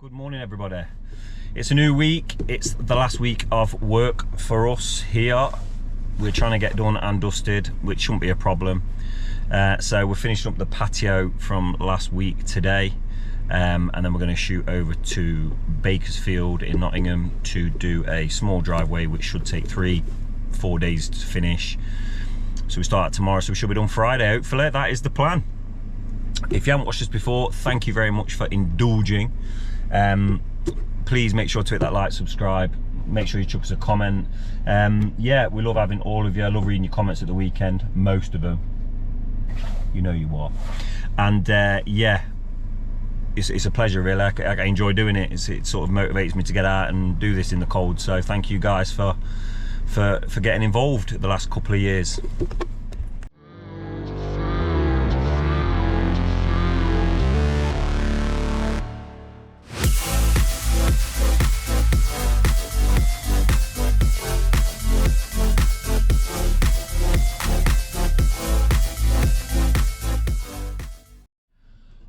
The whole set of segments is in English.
Good morning, everybody. It's a new week. It's the last week of work for us here. We're trying to get done and dusted, which shouldn't be a problem. So we're finishing up the patio from last week today, and then we're going to shoot over to Bakersfield in Nottingham to do a small driveway, which should take 3-4 days to finish. So we start tomorrow, so we should be done Friday, hopefully. That is the plan. If you haven't watched this before, thank you very much for indulging. Please make sure to hit that like, subscribe, make sure you chuck us a comment. Yeah, we love having all of you. I love reading your comments at the weekend, most of them. You know you are. And yeah, it's a pleasure, really. I enjoy doing it. It sort of motivates me to get out and do this in the cold. So thank you guys for getting involved the last couple of years.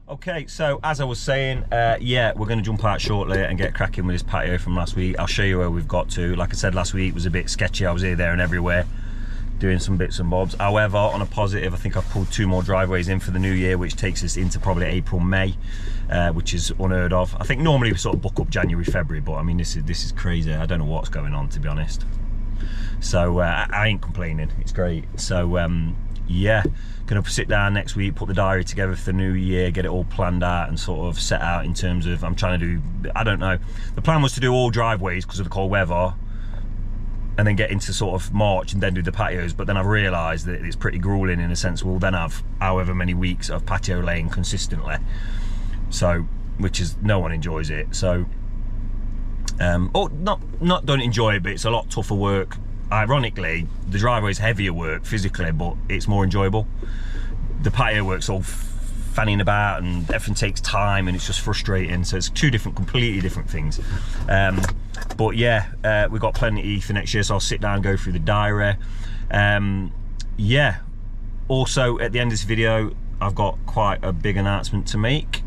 Okay, so as I was saying, yeah, we're going to jump out shortly and get cracking with this patio from last week. I'll show you where we've got to. Like I said, last week was a bit sketchy. I was here, there and everywhere doing some bits and bobs. However, on a positive, I think I've pulled 2 more driveways in for the new year, which takes us into probably April, May, which is unheard of. I think normally we sort of book up January, February, but I mean, this is crazy. I don't know what's going on, to be honest. So I ain't complaining. It's great. So yeah, gonna sit down next week, put the diary together for the new year, get it all planned out and sort of set out in terms of, I'm trying to do, I don't know, the plan was to do all driveways because of the cold weather and then get into sort of March and then do the patios, but then I've realised that it's pretty grueling in a sense. We'll then have however many weeks of patio laying consistently, so which is, no one enjoys it. So or not don't enjoy it, but it's a lot tougher work. Ironically, the driveway is heavier work physically, but it's more enjoyable. The patio work's all fanning about and everything takes time and it's just frustrating. So it's 2 completely different things. But yeah, we've got plenty for next year, so I'll sit down and go through the diary. Yeah, also at the end of this video, I've got quite a big announcement to make,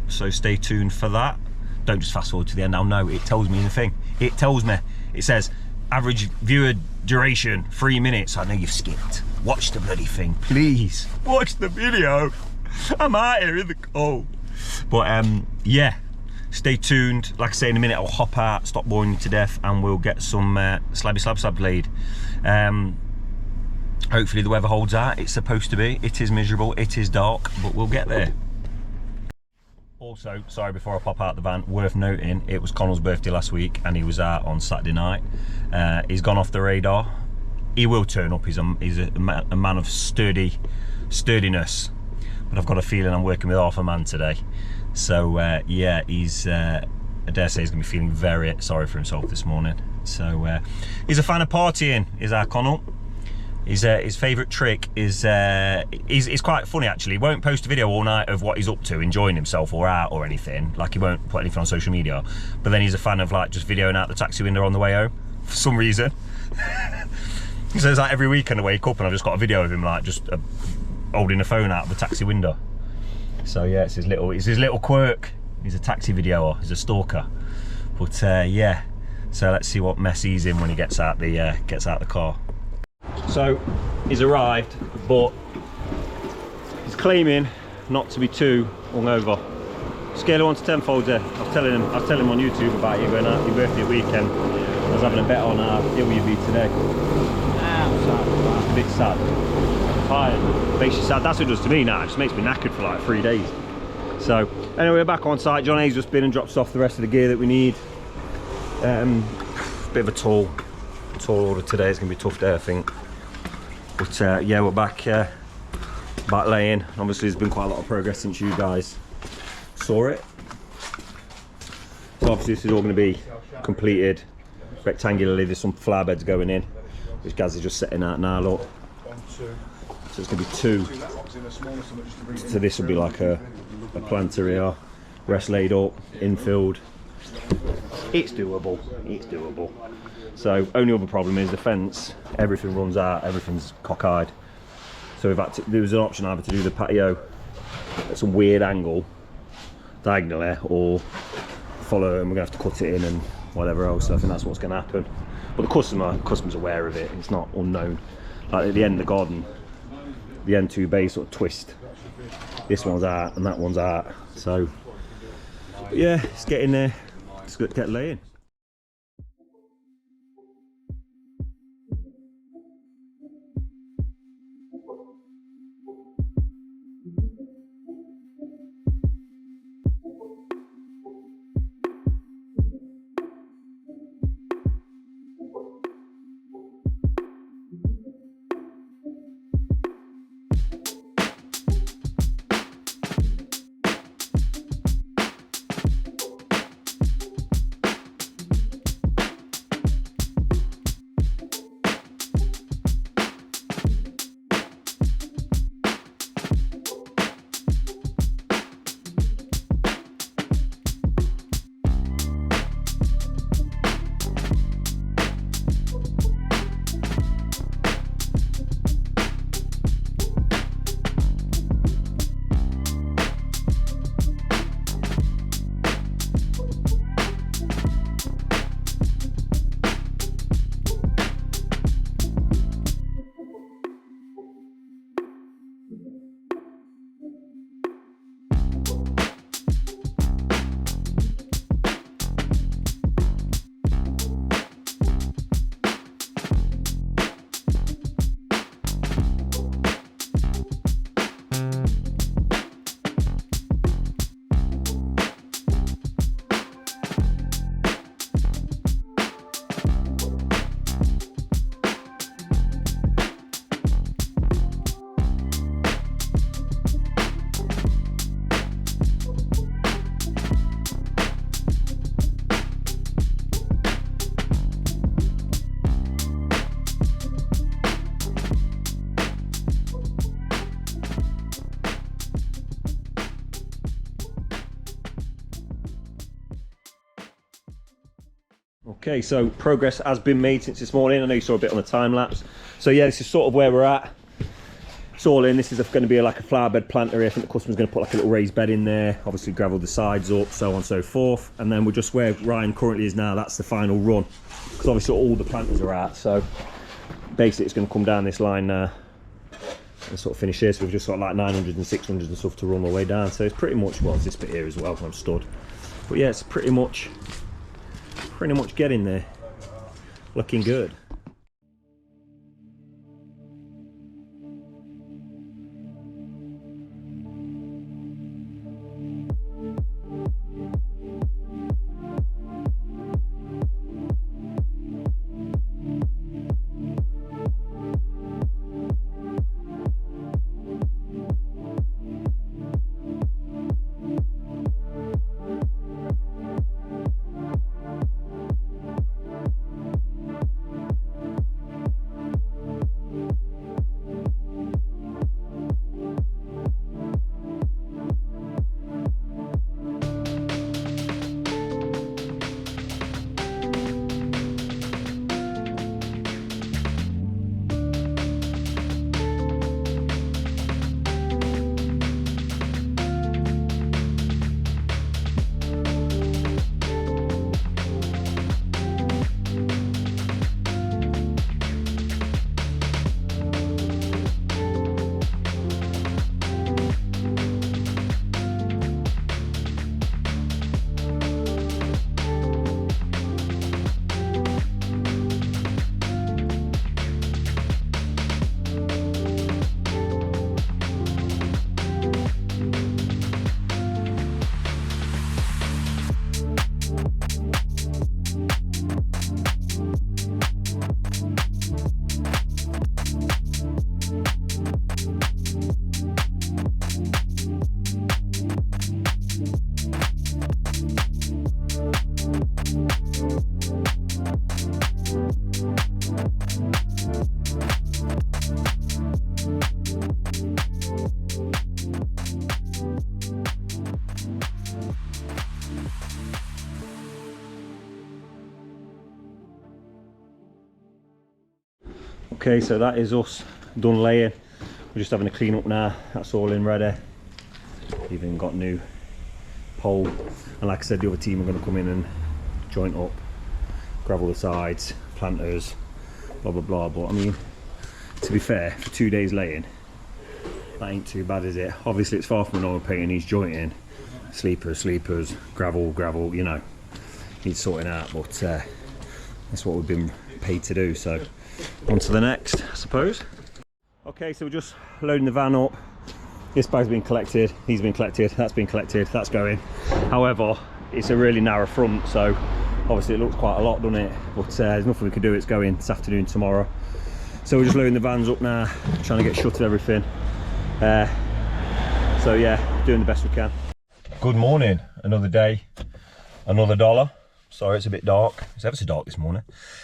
so stay tuned for that. Don't just fast forward to the end. I'll know, it tells me in the thing. It tells me, it says, average viewer duration 3 minutes. I know you've skipped. Watch the bloody thing, please. Watch the video. I'm out here in the cold. But yeah, stay tuned. Like I say, in a minute I'll hop out, stop boring you to death, and we'll get some slab laid. Hopefully the weather holds out. It's supposed to be. It is miserable, it is dark, but we'll get there. Also, sorry, before I pop out the van, worth noting, it was Connell's birthday last week and he was out on Saturday night. He's gone off the radar. He will turn up. He's a man of sturdiness, but I've got a feeling I'm working with half a man today. So yeah, I dare say he's going to be feeling very sorry for himself this morning. So he's a fan of partying, is our Connell. His favourite trick is, he's quite funny actually. He won't post a video all night of what he's up to, enjoying himself or out or anything. Like, he won't put anything on social media. But then he's a fan of like just videoing out the taxi window on the way home, for some reason. He says like every weekend I wake up and I've just got a video of him like just holding a phone out of the taxi window. So yeah, it's his little quirk. He's a taxi videoer, he's a stalker. But yeah, so let's see what mess he's in when he gets out the car. So he's arrived, but he's claiming not to be too hungover. Scale of 1 to 10 folds there. I was telling him on YouTube about you going out for your birthday weekend. I was having a bet on how ill you'd be today. I'm sad. A bit sad. Tired. Makes you sad. That's what it does to me now. It just makes me knackered for like 3 days. So anyway, we're back on site. John A's just been and dropped off the rest of the gear that we need. Bit of a tall order today. It's gonna be a tough day, I think. But yeah, we're back laying. Obviously there's been quite a lot of progress since you guys saw it. So obviously this is all going to be completed rectangularly. There's some flower beds going in, which Gaz is just setting out now, look. So it's going to be 2. So this will be like a planter here, rest laid up, infilled. It's doable, it's doable. So only other problem is the fence, everything runs out, everything's cockeyed. So we've had to, there was an option either to do the patio at some weird angle, diagonally, or follow, and we're gonna have to cut it in and whatever else. So I think that's what's gonna happen. But the customer's aware of it. It's not unknown. Like at the end of the garden, the end two bays sort of twist. This one's out and that one's out. So but yeah, it's getting there. Let's get laying. Okay, so progress has been made since this morning. I know you saw a bit on the time lapse. So yeah, this is sort of where we're at. It's all in. This is going to be like a flower bed planter. I think the customer's going to put like a little raised bed in there, obviously gravel the sides up, so on and so forth. And then we're just where Ryan currently is now. That's the final run, because obviously all the planters are out. So basically it's going to come down this line now and sort of finish here. So we've just got like 900 and 600 and stuff to run all the way down. So it's pretty much, well, it's this bit here as well where I'm stood. But yeah, it's pretty much getting there. Looking good. Okay, so that is us done laying. We're just having a clean up now. That's all in ready. Even got new pole, and like I said, the other team are going to come in and joint up, gravel the sides, planters, blah blah blah. But I mean, to be fair, for 2 days laying, that ain't too bad, is it? Obviously it's far from an oil painting, he's jointing, sleepers, gravel, you know, he's sorting out, but that's what we've been paid to do. So on to the next, I suppose. Okay, so we're just loading the van up. This bag's been collected, he's been collected, that's been collected, that's going. However, it's a really narrow front, so obviously it looks quite a lot, doesn't it? But there's nothing we can do, it's going this afternoon, tomorrow. So we're just loading the vans up now, trying to get shut of everything. So yeah, doing the best we can. Good morning, another day, another dollar. Sorry, it's a bit dark. It's ever so dark this morning.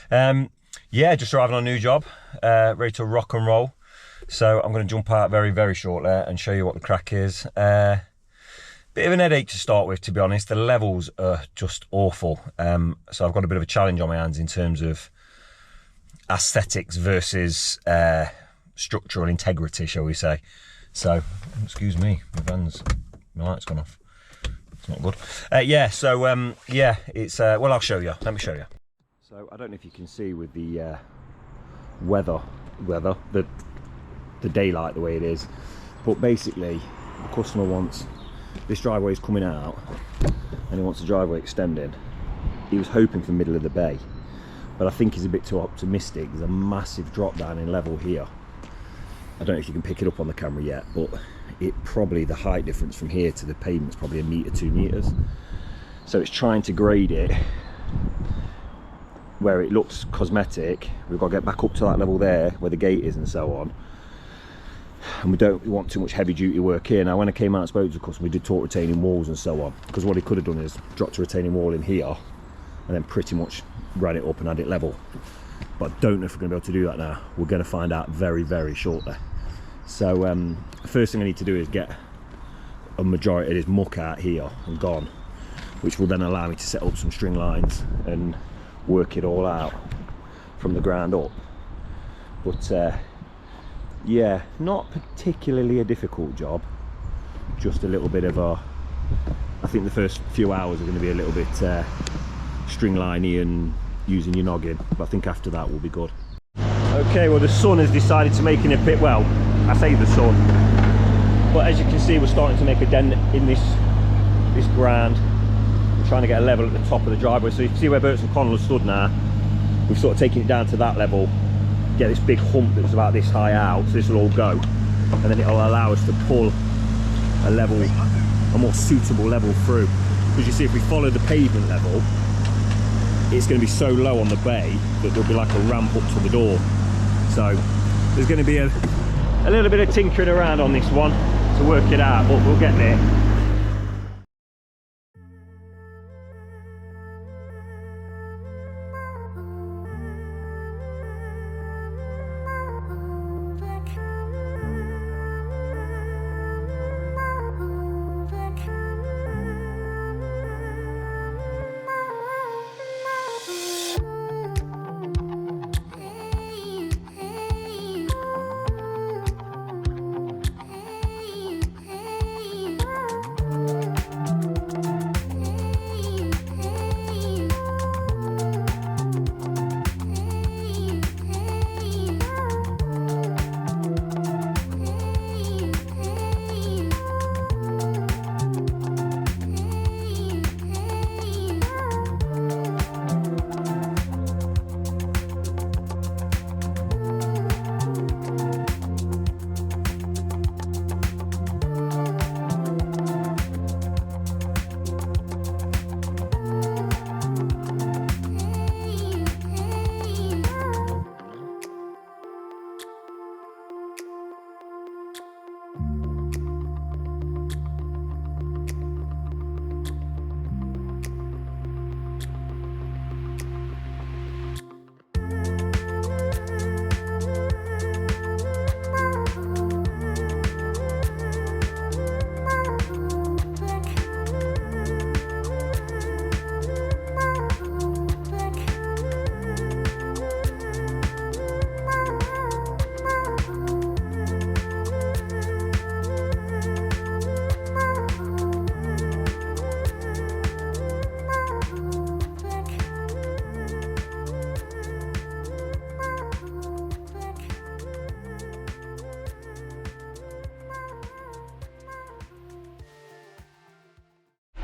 Yeah, just arriving on a new job, ready to rock and roll. So I'm going to jump out very, very shortly and show you what the crack is. Bit of an headache to start with, to be honest. The levels are just awful. So I've got a bit of a challenge on my hands in terms of aesthetics versus structural integrity, shall we say. So, excuse me, my light's gone off. It's not good. Yeah, so yeah, it's, well, I'll show you. Let me show you. So I don't know if you can see with the the daylight the way it is, but basically the customer wants, this driveway is coming out and he wants the driveway extending. He was hoping for the middle of the bay, but I think he's a bit too optimistic. There's a massive drop down in level here. I don't know if you can pick it up on the camera yet, but it probably, the height difference from here to the pavement's probably 1 metre, 2 metres. So it's trying to grade it where it looks cosmetic. We've got to get back up to that level there where the gate is and so on. And we don't want too much heavy duty work here. Now when I came out and spoke to the customer, we did talk retaining walls and so on, because what he could have done is dropped a retaining wall in here and then pretty much ran it up and had it level. But I don't know if we're going to be able to do that now. We're going to find out very, very shortly. So the first thing I need to do is get a majority of this muck out here and gone, which will then allow me to set up some string lines and work it all out from the ground up. But yeah, not particularly a difficult job, just a little bit of a, I think the first few hours are going to be a little bit string liney and using your noggin, but I think after that will be good. Okay, well the sun has decided to make an appearance. Well, I say the sun, but as you can see we're starting to make a dent in this ground. We're trying to get a level at the top of the driveway, so you can see where Burton Connell has stood now. We've sort of taken it down to that level, get this big hump that's about this high out, so this will all go, and then it'll allow us to pull a level, a more suitable level through. Because you see, if we follow the pavement level, it's going to be so low on the bay that there'll be like a ramp up to the door. So there's going to be a little bit of tinkering around on this one to work it out, but we'll get there.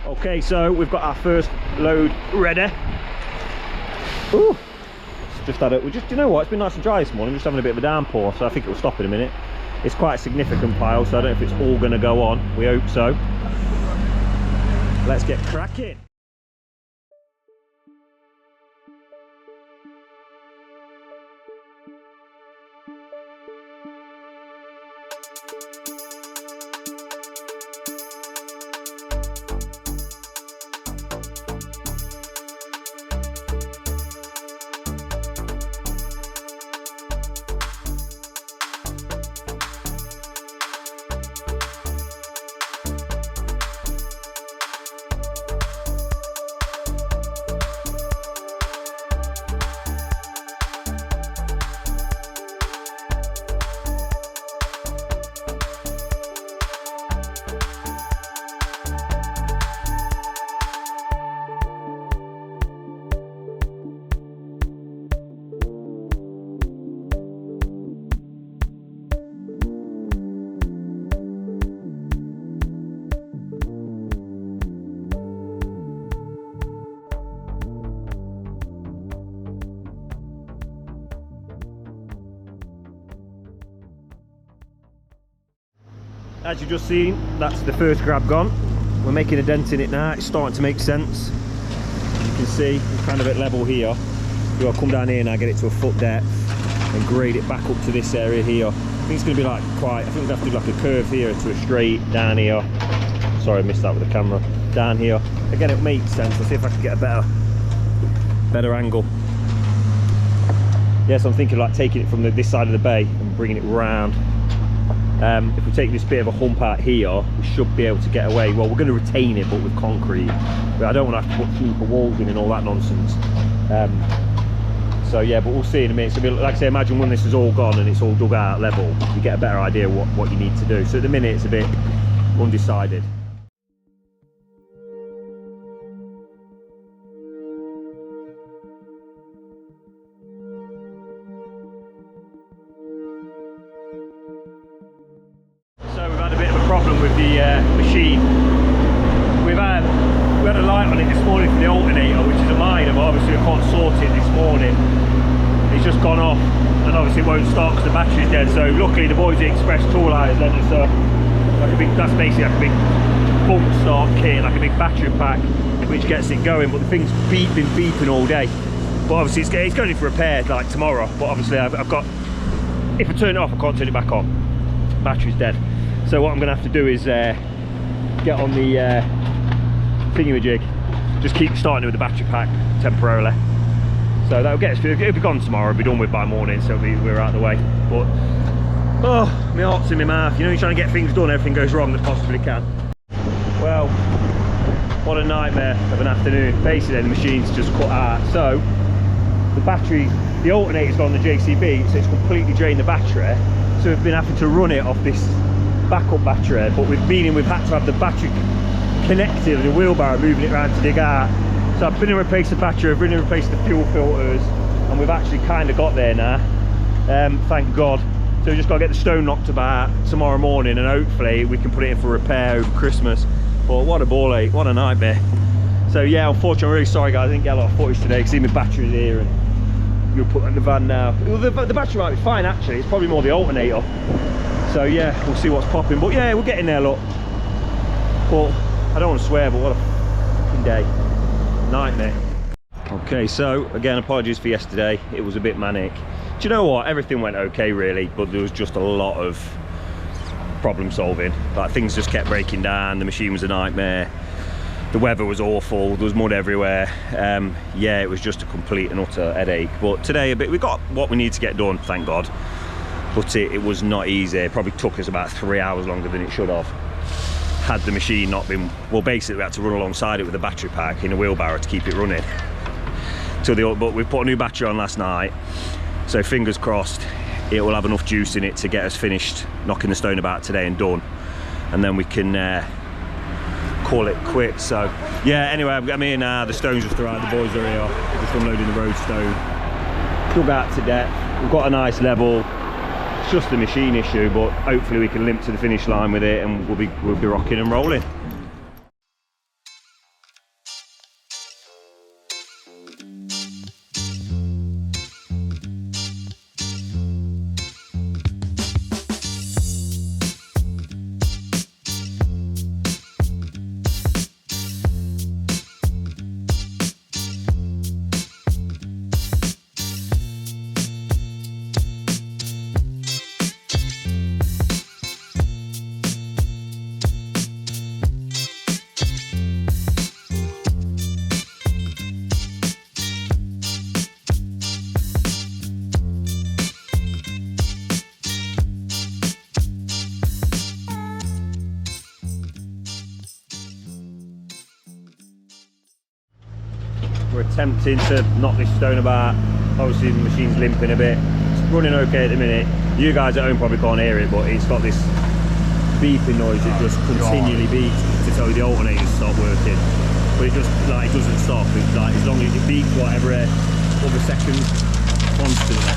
Okay, so we've got our first load ready. Ooh, just had it. You know what? It's been nice and dry this morning. Just having a bit of a downpour, so I think it will stop in a minute. It's quite a significant pile, so I don't know if it's all going to go on. We hope so. Let's get cracking. As you've just seen, that's the first grab gone. We're making a dent in it now. It's starting to make sense. You can see it's kind of at level here. I'll come down here now, get it to a foot depth and grade it back up to this area here. I think it's going to be like I think we have to do like a curve here to a straight down here. Sorry, I missed that with the camera. Down here. Again, it makes sense. I'll see if I can get a better angle. Yes, I'm thinking like taking it from this side of the bay and bringing it round. If we take this bit of a hump out here, we should be able to get away. Well, we're going to retain it, but with concrete. But I don't want to have to put cheaper walls in and all that nonsense. So yeah, but we'll see in a minute. So like I say, imagine when this is all gone and it's all dug out at level, you get a better idea what you need to do. So at the minute, it's a bit undecided. With the machine, we had a light on it this morning for the alternator, which is a minor, but obviously I can't sort it this morning. It's just gone off, and obviously it won't start because the battery's dead. So luckily the boys at Express Tool Hires lent us like a big, that's basically like a big bump start kit, like a big battery pack, which gets it going. But the thing's been beeping all day. But obviously it's going in for repair like tomorrow. But obviously I've got, if I turn it off, I can't turn it back on. Battery's dead. So what I'm going to have to do is get on the thingamajig, just keep starting it with the battery pack temporarily. So that'll get us, it'll be gone tomorrow, it'll be done with by morning, so we're out of the way. But, oh, my heart's in my mouth. You know, you're trying to get things done, everything goes wrong that possibly can. Well, what a nightmare of an afternoon. Basically, the machine's just cut out. So, the battery, the alternator's gone on the JCB, so it's completely drained the battery. So we've been having to run it off this backup battery, but we've had to have the battery connected and the wheelbarrow moving it around to dig out. So I've been and replaced the battery, I've been and replaced the fuel filters, and we've actually kind of got there now, thank God. So we just got to get the stone knocked about tomorrow morning, and hopefully we can put it in for repair over Christmas. But what a ball ache, what a nightmare. So yeah, unfortunately I'm really sorry guys, I didn't get a lot of footage today because my battery's here and you'll put it in the van now. Well, the battery might be fine actually, it's probably more the alternator. So yeah, we'll see what's popping. But yeah, we're getting there, look. But I don't want to swear, but what a fucking day. Nightmare. Okay, so again, apologies for yesterday. It was a bit manic. Do you know what? Everything went okay, really, but there was just a lot of problem solving. Like, things just kept breaking down. The machine was a nightmare. The weather was awful. There was mud everywhere. Yeah, it was just a complete and utter headache. But today, we got what we need to get done, thank God. But it was not easy. It probably took us about 3 hours longer than it should have. Had the machine not been, well, basically we had to run alongside it with a battery pack in a wheelbarrow to keep it running. But we put a new battery on last night, so fingers crossed it will have enough juice in it to get us finished knocking the stone about today and done, and then we can call it quits. So yeah, anyway, I'm here now. The stone's just arrived, the boys are here, just unloading the road stone, dug out to depth. We've got a nice level. It's just a machine issue, but hopefully we can limp to the finish line with it and we'll be rocking and rolling. we're attempting to knock this stone about. Obviously the machine's limping a bit. It's running okay at the minute. You guys at home probably can't hear it, but it's got this beeping noise that just continually beeps to tell you the alternator's stopped working. But it just like it doesn't stop. It's like as long as it beeps whatever other seconds constantly.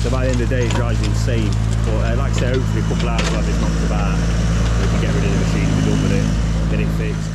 So by the end of the day it drives you insane. But like I say, hopefully a couple of hours we'll have this knocked about. We can get rid of the machine and be done with it. Get it fixed.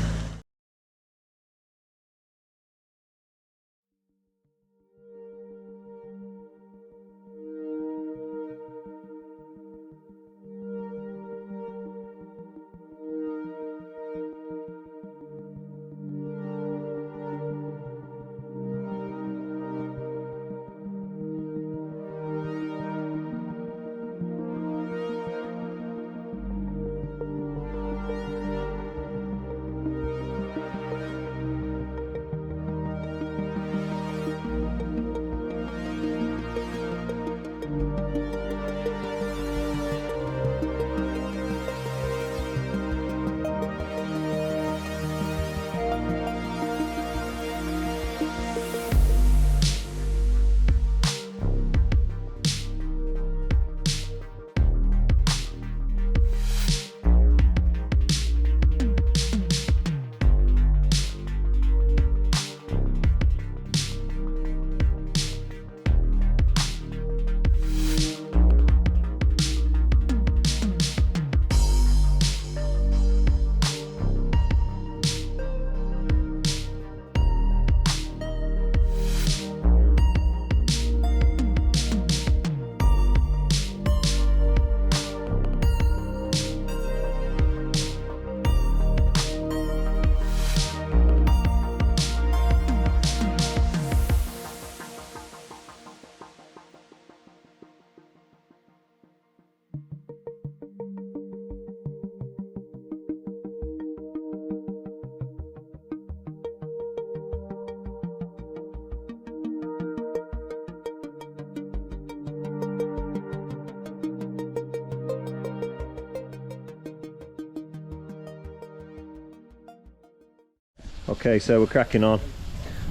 Okay, so we're cracking on.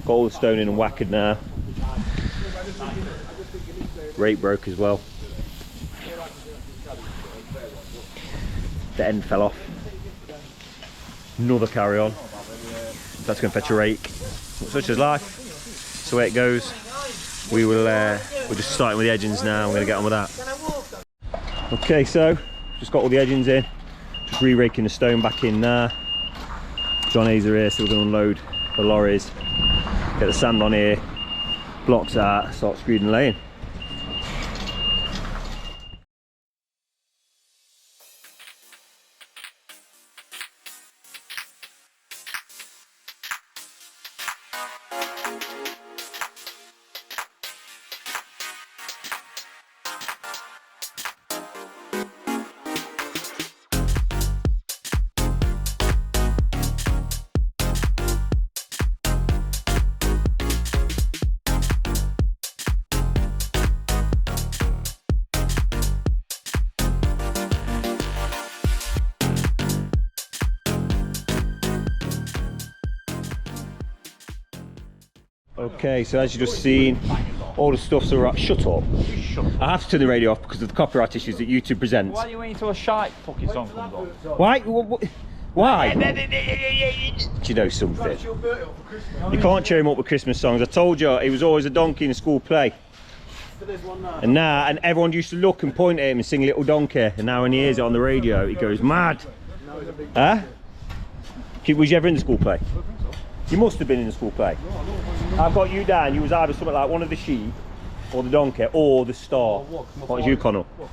Got all the stone in and whackered now. Rake broke as well. The end fell off. Another carry on. That's going to fetch a rake. Such is life. That's the way it goes. We're just starting with the edgings now. We're going to get on with that. Okay, so just got all the edgings in. Just re-raking the stone back in now. John Hazer here, so we're going to unload the lorries, get the sand on here, blocks out, start screwing and laying. Okay, so as you just seen, all the stuff's alright. Shut up. I have to turn the radio off because of the copyright issues that YouTube presents. Why are you waiting till a shite fucking song comes on? Why? Why? Do you know something? You can't cheer him up with Christmas songs. I told you, he was always a donkey in a school play. And now, and everyone used to look and point at him and sing Little Donkey. And now when he hears it on the radio, he goes mad. Huh? Was you ever in the school play? You must have been in the school play. I've got you down, you was either something like one of the sheep, or the donkey, or the star. What was you, Connell? I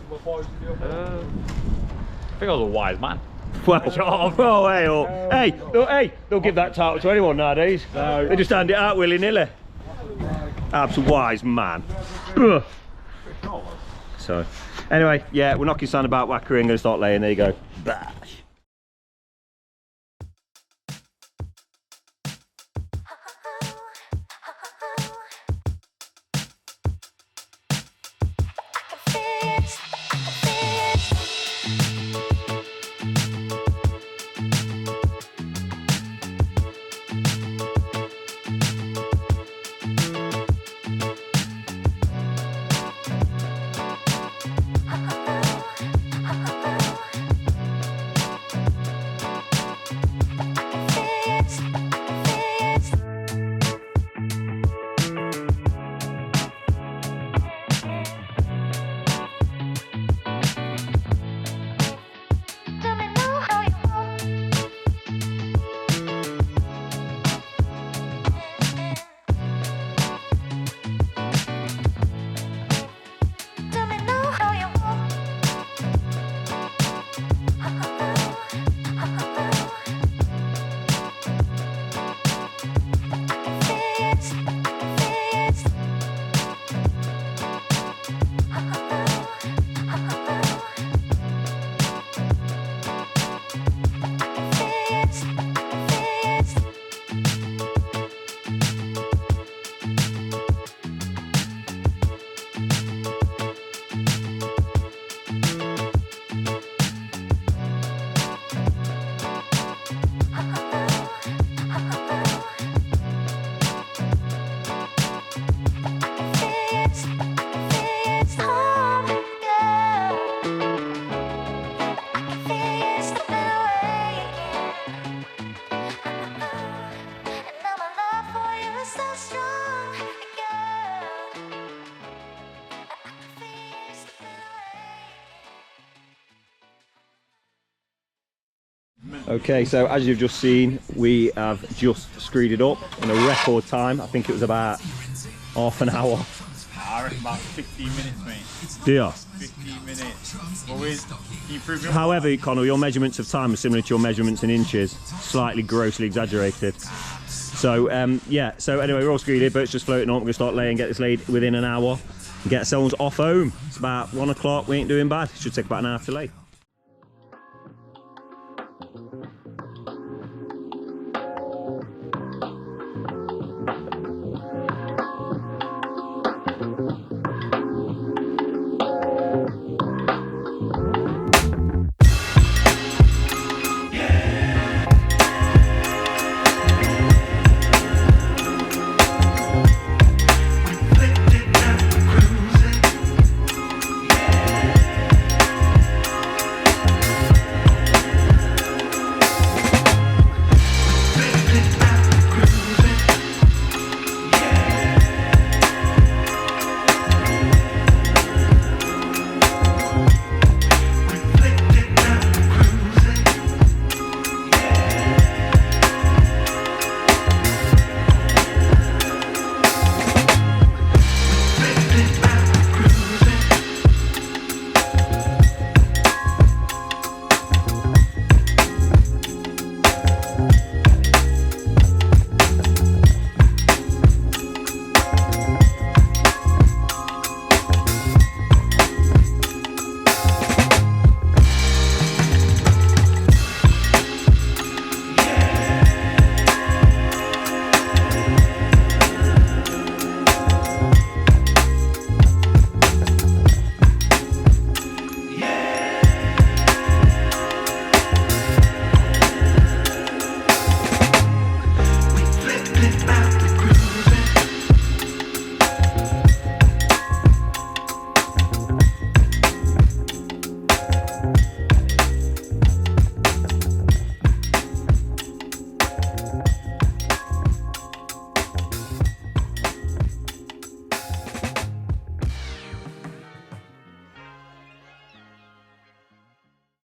think I was a wise man. Well, oh, hey, oh, hey, don't give that title to anyone nowadays. No. They just hand it out willy-nilly. Absolute wise man. Ugh. So, anyway, yeah, we're knocking sand about whacker and going to start laying. There you go. Bash. Okay, so as you've just seen, we have just screeded up in a record time. I think it was about half an hour. I reckon about 15 minutes, mate. Do you? 15 minutes. Well, can you prove me? However, Connor, your measurements of time are similar to your measurements in inches, slightly grossly exaggerated. So, yeah, so anyway, we're all screeded, but it's just floating up. We're going to start laying, get this laid within an hour, and get ourselves off home. It's about 1 o'clock, we ain't doing bad. It should take about an hour to lay.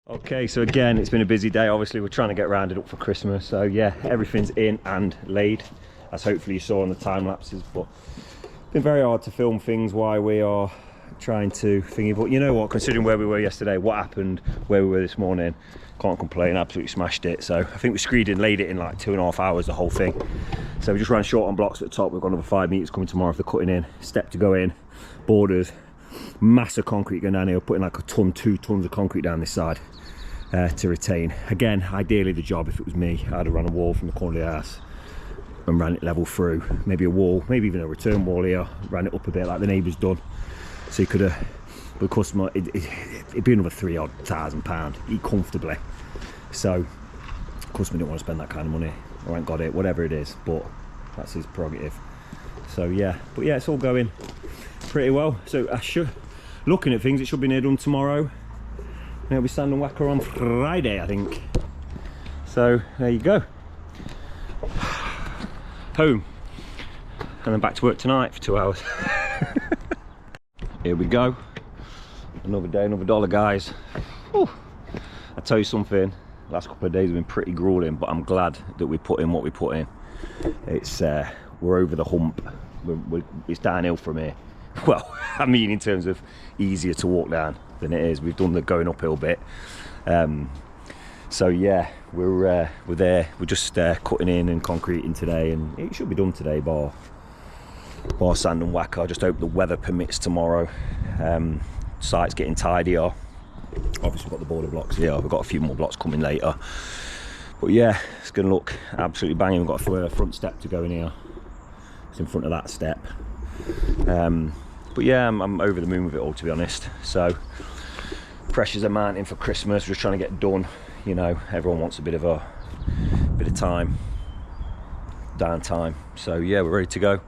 Okay, so again, it's been a busy day. Obviously, we're trying to get rounded up for Christmas. So yeah, everything's in and laid, as hopefully you saw on the time lapses. But it's been very hard to film things while we are trying to thingy. But you know what, considering where we were yesterday, what happened, where we were this morning, can't complain, absolutely smashed it. So I think we screeded and laid it in like 2.5 hours, the whole thing. So we just ran short on blocks at the top. We've got another 5 meters coming tomorrow for the cutting in, step to go in, borders, massive concrete going down here, putting like 2 tons of concrete down this side. To retain. Again, ideally the job, if it was me, I'd have run a wall from the corner of the house and ran it level through, maybe a wall, maybe even a return wall here, ran it up a bit like the neighbours done, so you could have, the customer, it'd be another £3,000 comfortably. So the customer didn't want to spend that kind of money, or ain't got it, whatever it is, but that's his prerogative. So yeah, but yeah, it's all going pretty well. So I should, looking at things, it should be near done tomorrow. It'll be sand and whacker on Friday, I think. So there you go. Home. And then back to work tonight for 2 hours. Here we go. Another day, another dollar, guys. Whew. I tell you something, last couple of days have been pretty grueling, but I'm glad that we put in what we put in. It's we're over the hump. It's downhill from here. Well, I mean in terms of easier to walk down than it is. We've done the going uphill bit. So yeah, we're there. We're just cutting in and concreting today, and it should be done today, bar sand and whacker. I just hope the weather permits tomorrow. Site's getting tidier. Obviously we've got the border blocks here. We've got a few more blocks coming later. But yeah, it's gonna look absolutely banging. We've got a front step to go in here. It's in front of that step. But yeah, I'm over the moon with it all, to be honest. So pressures are mounting for Christmas. We're just trying to get done. You know, everyone wants a bit of time, downtime. So yeah, we're ready to go.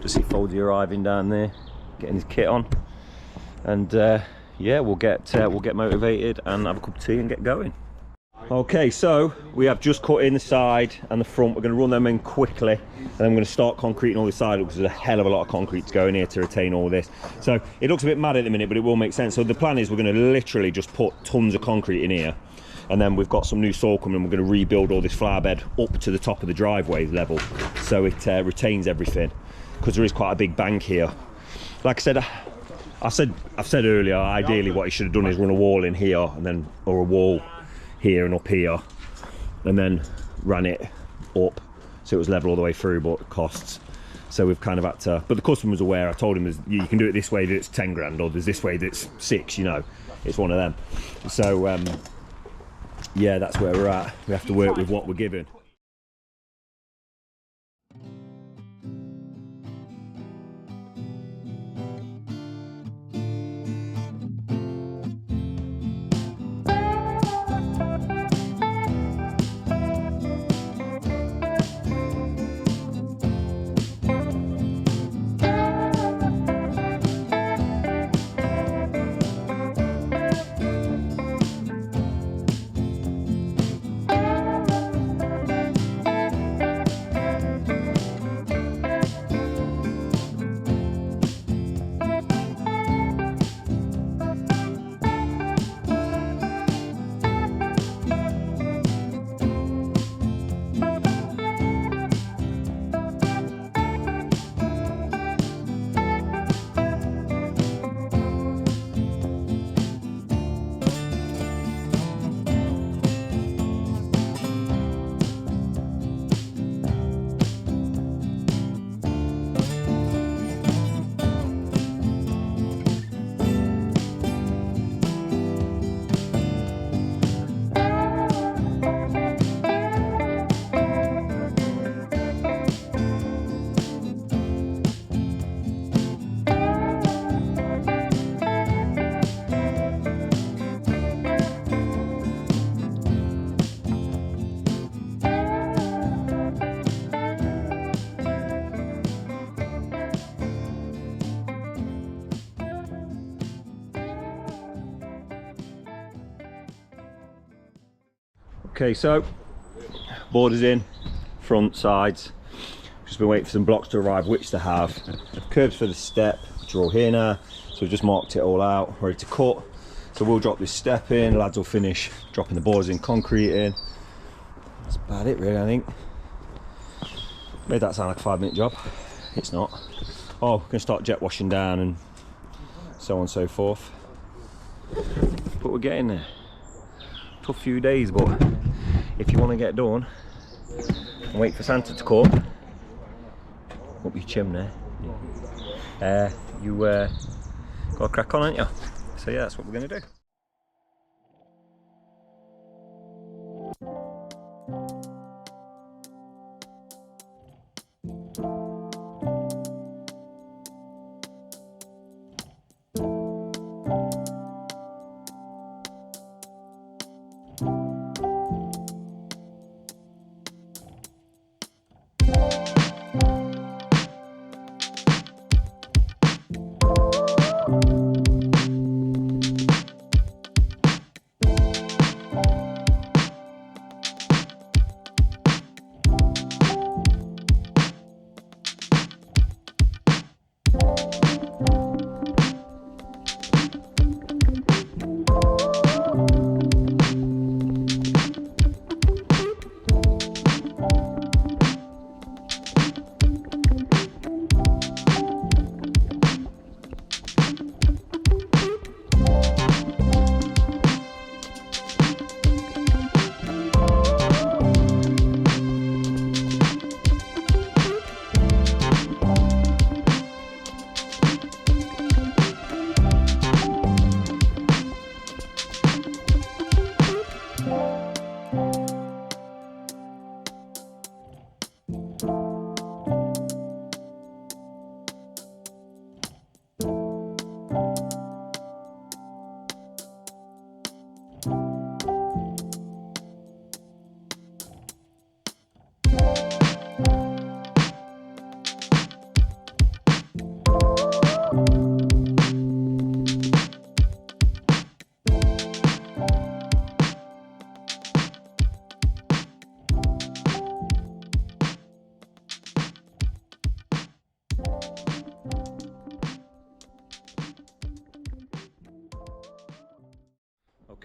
Just see Foldy arriving down there, getting his kit on, and yeah, we'll get motivated and have a cup of tea and get going. Okay, so we have just cut in the side and the front. We're going to run them in quickly, and then I'm going to start concreting all the side because there's a hell of a lot of concrete to go in here to retain all this. So it looks a bit mad at the minute, but it will make sense. So the plan is we're going to literally just put tons of concrete in here, And then we've got some new soil coming, and we're going to rebuild all this flower bed up to the top of the driveway level, so it retains everything, because there is quite a big bank here. Like I said, I've said earlier, ideally what he should have done is run a wall in here, and then, or a wall here and up here, and then ran it up so it was level all the way through, but it costs. So we've kind of had to, but the customer's aware. I told him, you can do it this way that it's 10 grand, or there's this way that's 6, you know, it's one of them. So yeah, that's where we're at. We have to work with what we're given. Okay, so borders in, front, sides. Just been waiting for some blocks to arrive, which to have. Curbs for the step, which are all here now. So we've just marked it all out, ready to cut. So we'll drop this step in, lads will finish dropping the borders in, concrete in. That's about it really, I think. Made that sound like a 5-minute job. It's not. Oh, we're gonna start jet washing down and so on and so forth. But we're getting there. Tough few days, but if you want to get done and wait for Santa to come up your chimney, you gotta crack on, ain't you? So yeah, that's what we're gonna do.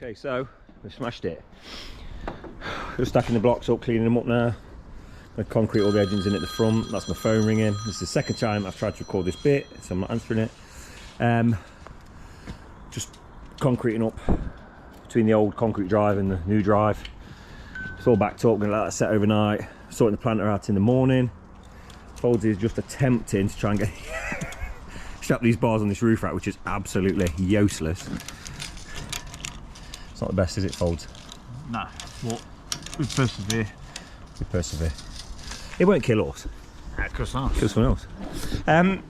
Okay, so We smashed it. Just stacking the blocks up, cleaning them up now. I concrete all the edgings in at the front. That's my phone ringing. This is the second time I've tried to record this bit, so I'm not answering it. Just concreting up between the old concrete drive and the new drive. It's all backed up, gonna let that set overnight. Sorting the planter out in the morning. Folds is just attempting to try and get strap these bars on this roof rack, which is absolutely useless. It's not the best, is it, Folds? Nah, what? We persevere. We persevere. It won't kill us. Of course not. Kill someone else. And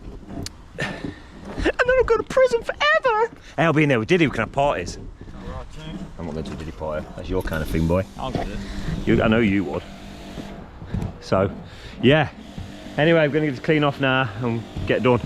then I'll go to prison forever. Hey, I'll be in there with Diddy, we can have parties. Alright, too. I'm not going to a Diddy party. That's your kind of thing, boy. I'll get it. I know you would. So, yeah. Anyway, I'm going to clean off now and get done.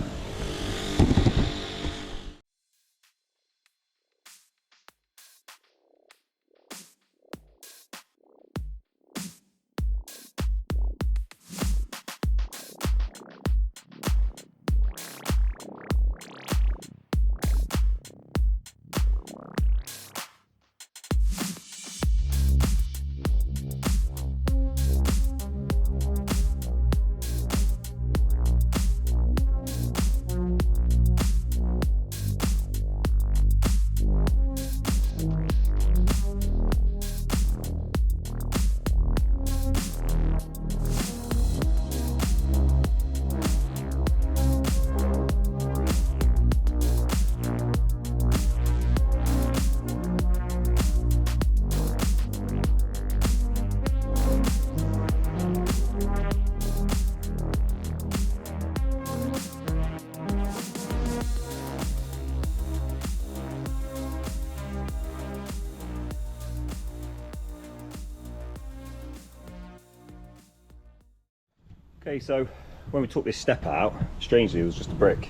Okay, so when we took this step out, strangely there was just a brick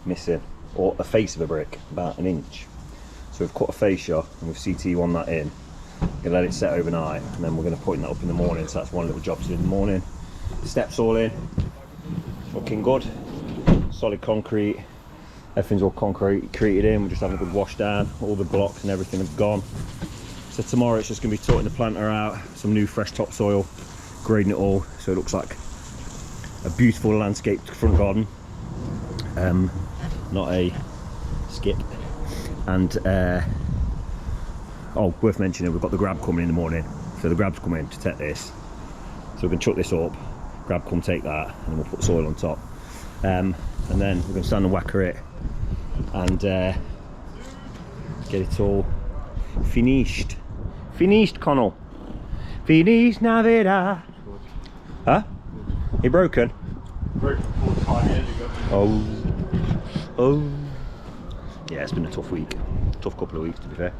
missing, or a face of a brick, about an inch. So we've cut a fascia and we've CT1 that in. We're gonna let it set overnight, and then we're gonna put that up in the morning. So that's one little job to do in the morning. The steps all in, looking good. Solid concrete, everything's all concreted in. We're just having a good wash down. All the blocks and everything have gone. So tomorrow it's just gonna be sorting the planter out, some new fresh topsoil, grading it all so it looks like a beautiful landscaped front garden, not a skip. And oh, worth mentioning, we've got the grab coming in the morning, so the grab's coming to take this, so we can chuck this up, grab come take that, and then we'll put soil on top, and then we're going to stand and whacker it and get it all finished. Connell, finished Navidad. Huh? He broken? Broke 45 years ago. Oh. Yeah, it's been a tough week. Tough couple of weeks, to be fair.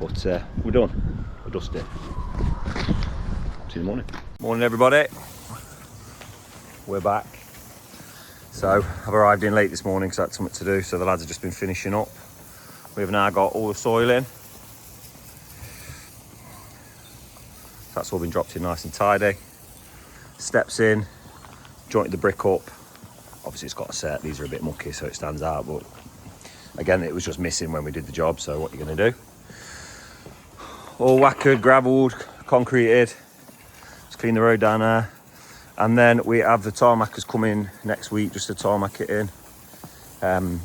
But we're done. We're dusted. See you in the morning. Morning, everybody. We're back. So, I've arrived in late this morning because I had something to do. So the lads have just been finishing up. We've now got all the soil in. That's all been dropped in nice and tidy. Steps in. Jointed the brick up. Obviously it's got a set, these are a bit mucky so it stands out, but again it was just missing when we did the job, so what are you going to do? All whackered, gravelled, concreted. Let's clean the road down there. And then we have the tarmackers coming next week just to tarmac it in. I'm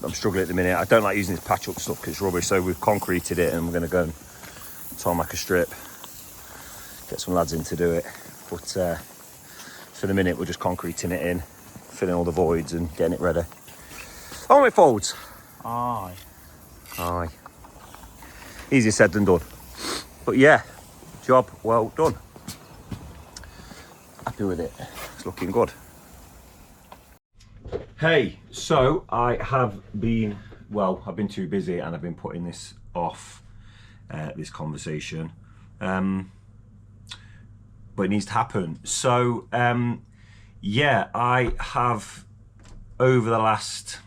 struggling at the minute. I don't like using this patch up stuff because it's rubbish, so we've concreted it and we're going to go and tarmac a strip. Get some lads in to do it. But for the minute we're just concreting it in, filling all the voids and getting it ready. On it, Folds. Aye. Easier said than done. But yeah, job well done. Happy with it. It's looking good. Hey, so I have been, well, I've been too busy and I've been putting this off, this conversation. But it needs to happen. So, yeah, I have, over the last,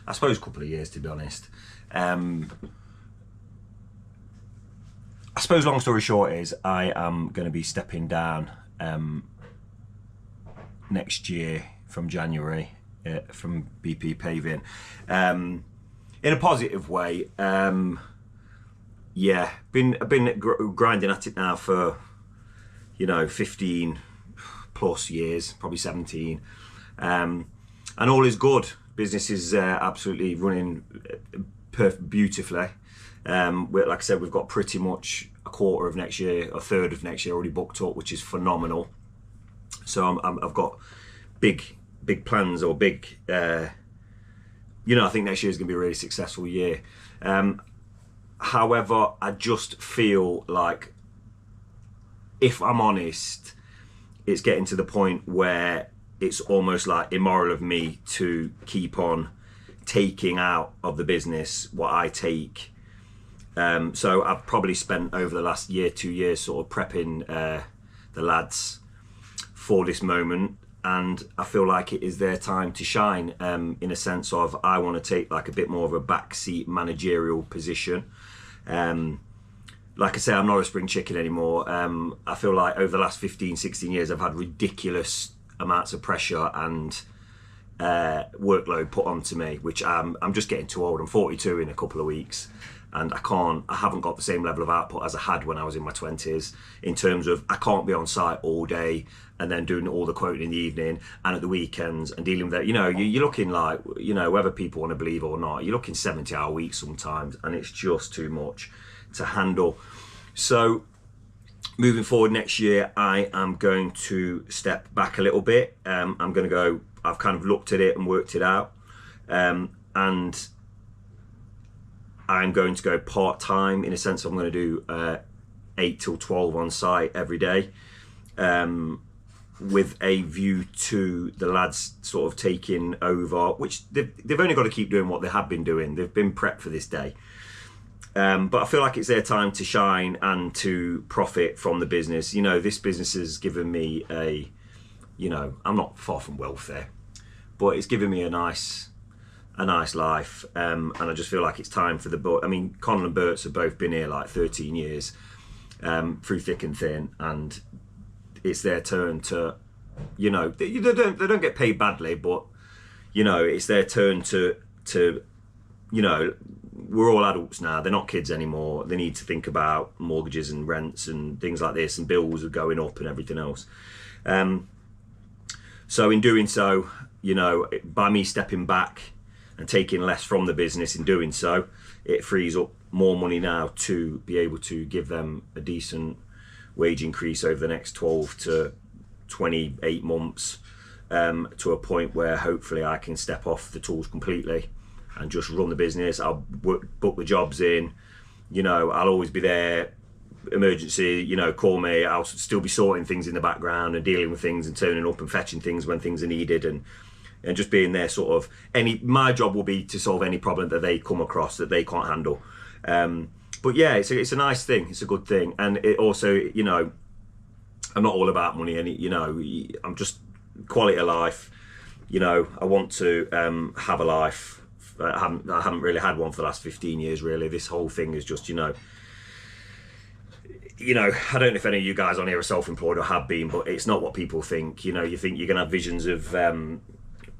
I suppose, couple of years, to be honest. I suppose, long story short is, I am going to be stepping down next year from January from BP Paving. In a positive way, yeah, I've been grinding at it now for, you know, 15 plus years, probably 17, and all is good. Business is absolutely running beautifully. Like I said, we've got pretty much a quarter of next year, a third of next year already booked up, which is phenomenal. So I've got big plans, or big, you know, I think next year is going to be a really successful year. However, I just feel like, if I'm honest, it's getting to the point where it's almost like immoral of me to keep on taking out of the business what I take. So I've probably spent over the last year, 2 years, sort of prepping the lads for this moment, and I feel like it is their time to shine, in a sense of, I want to take like a bit more of a backseat managerial position. Like I say, I'm not a spring chicken anymore. I feel like over the last 15, 16 years, I've had ridiculous amounts of pressure and workload put onto me, which I'm just getting too old. I'm 42 in a couple of weeks, and I haven't got the same level of output as I had when I was in my 20s, in terms of, I can't be on site all day and then doing all the quoting in the evening and at the weekends and dealing with that. You know, you're looking like, you know, whether people want to believe or not, you're looking 70-hour weeks sometimes, and it's just too much to handle. So moving forward next year, I am going to step back a little bit. I'm going to go, I've kind of looked at it and worked it out, and I'm going to go part-time, in a sense. I'm going to do 8 till 12 on site every day, with a view to the lads sort of taking over, which they've only got to keep doing what they have been doing. They've been prepped for this day. But I feel like it's their time to shine and to profit from the business. You know, this business has given me a, you know, I'm not far from wealthy, but it's given me a nice life. And I just feel like it's time for I mean, Connell and Bert's have both been here like 13 years, through thick and thin, and it's their turn to, you know, they don't get paid badly, but, you know, it's their turn to, you know, we're all adults now. They're not kids anymore. They need to think about mortgages and rents and things like this, and bills are going up and everything else. So in doing so, you know, by me stepping back and taking less from the business, in doing so, it frees up more money now to be able to give them a decent wage increase over the next 12 to 28 months, to a point where hopefully I can step off the tools completely and just run the business. I'll book the jobs in, you know, I'll always be there. Emergency, you know, call me. I'll still be sorting things in the background and dealing with things and turning up and fetching things when things are needed, and just being there sort of, my job will be to solve any problem that they come across that they can't handle. But yeah, it's a nice thing, it's a good thing. And it also, you know, I'm not all about money, and you know, I'm just quality of life. You know, I want to have a life. I haven't really had one for the last 15 years, really. This whole thing is just, you know, I don't know if any of you guys on here are self-employed or have been, but it's not what people think. You know, you think you're going to have visions of,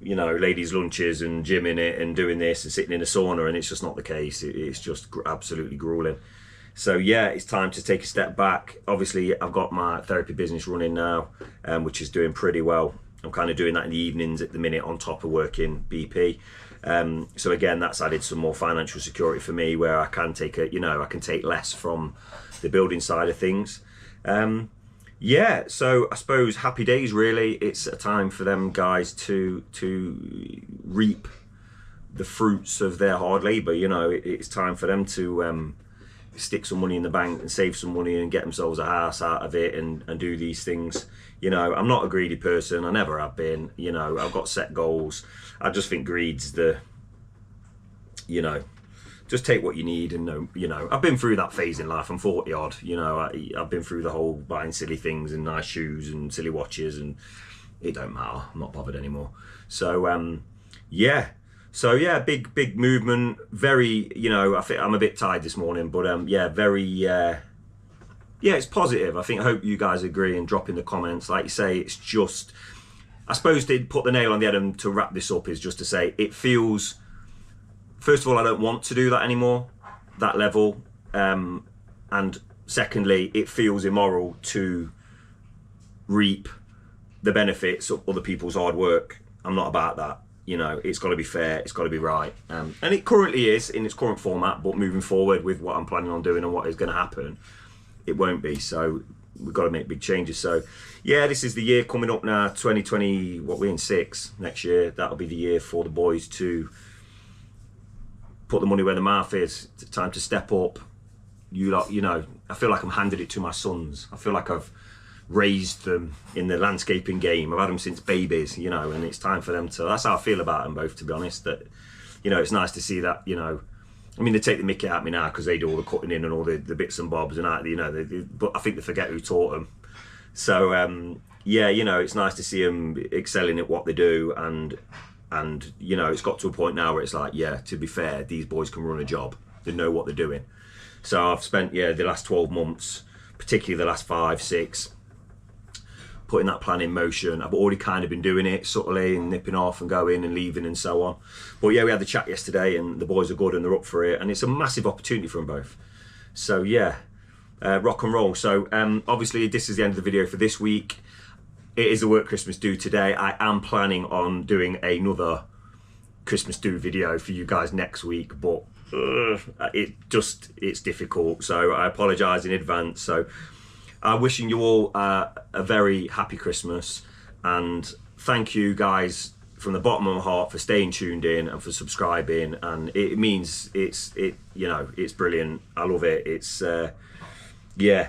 you know, ladies' lunches and gym in it and doing this and sitting in a sauna, and it's just not the case. It's just absolutely grueling. So yeah, it's time to take a step back. Obviously, I've got my therapy business running now, which is doing pretty well. I'm kind of doing that in the evenings at the minute on top of working BP. So again, that's added some more financial security for me, where I can take I can take less from the building side of things. Yeah, so I suppose happy days, really. It's a time for them guys to reap the fruits of their hard labour. You know, it's time for them to stick some money in the bank and save some money and get themselves a house out of it and do these things. You know, I'm not a greedy person. I never have been. You know, I've got set goals. I just think greed's you know, just take what you need. And, you know, I've been through that phase in life. I'm 40 odd. You know, I've been through the whole buying silly things and nice shoes and silly watches, and it don't matter. I'm not bothered anymore. So, yeah. So yeah, big movement. Very, you know, I think I'm a bit tired this morning, but yeah, very, yeah, it's positive. I hope you guys agree and drop in the comments. Like you say, it's just, I suppose to put the nail on the head and to wrap this up is just to say, it feels, first of all, I don't want to do that anymore, that level. and secondly, it feels immoral to reap the benefits of other people's hard work. I'm not about that. You know, it's got to be fair, it's got to be right, and it currently is in its current format, but moving forward with what I'm planning on doing and what is going to happen, it won't be. So we've got to make big changes. So yeah, this is the year coming up now, 2020, what, we're in 6 next year. That'll be the year for the boys to put the money where the mouth is. It's time to step up. You lot, you know, I feel like I'm handed it to my sons. I feel like I've raised them in the landscaping game. I've had them since babies, you know, and it's time for them to, that's how I feel about them both, to be honest. That, you know, it's nice to see that, you know, I mean, they take the mickey out of me now because they do all the cutting in and all the bits and bobs and that, you know, but I think they forget who taught them. So yeah, you know, it's nice to see them excelling at what they do, and you know, it's got to a point now where it's like, yeah, to be fair, these boys can run a job. They know what they're doing. So I've spent, yeah, the last 12 months, particularly the last 5, 6, putting that plan in motion. I've already kind of been doing it subtly and nipping off and going and leaving and so on. But yeah, we had the chat yesterday and the boys are good and they're up for it, and it's a massive opportunity for them both. So yeah, rock and roll. So obviously this is the end of the video for this week. It is the Work Christmas Do today. I am planning on doing another Christmas Do video for you guys next week, but it's difficult. So I apologise in advance. So I'm wishing you all a very happy Christmas, and thank you guys from the bottom of my heart for staying tuned in and for subscribing. And it means you know, it's brilliant. I love it. It's yeah.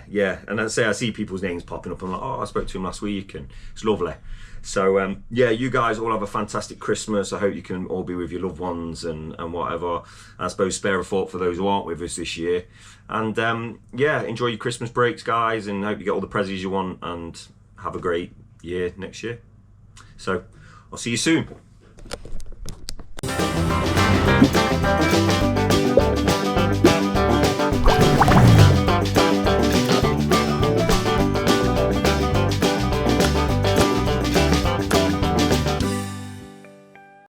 And I see people's names popping up. I'm like, oh, I spoke to him last week, and it's lovely. So yeah, you guys all have a fantastic Christmas. I hope you can all be with your loved ones and whatever. I suppose spare a thought for those who aren't with us this year. And yeah, enjoy your Christmas breaks, guys, and hope you get all the prezzies you want, and have a great year next year. So I'll see you soon.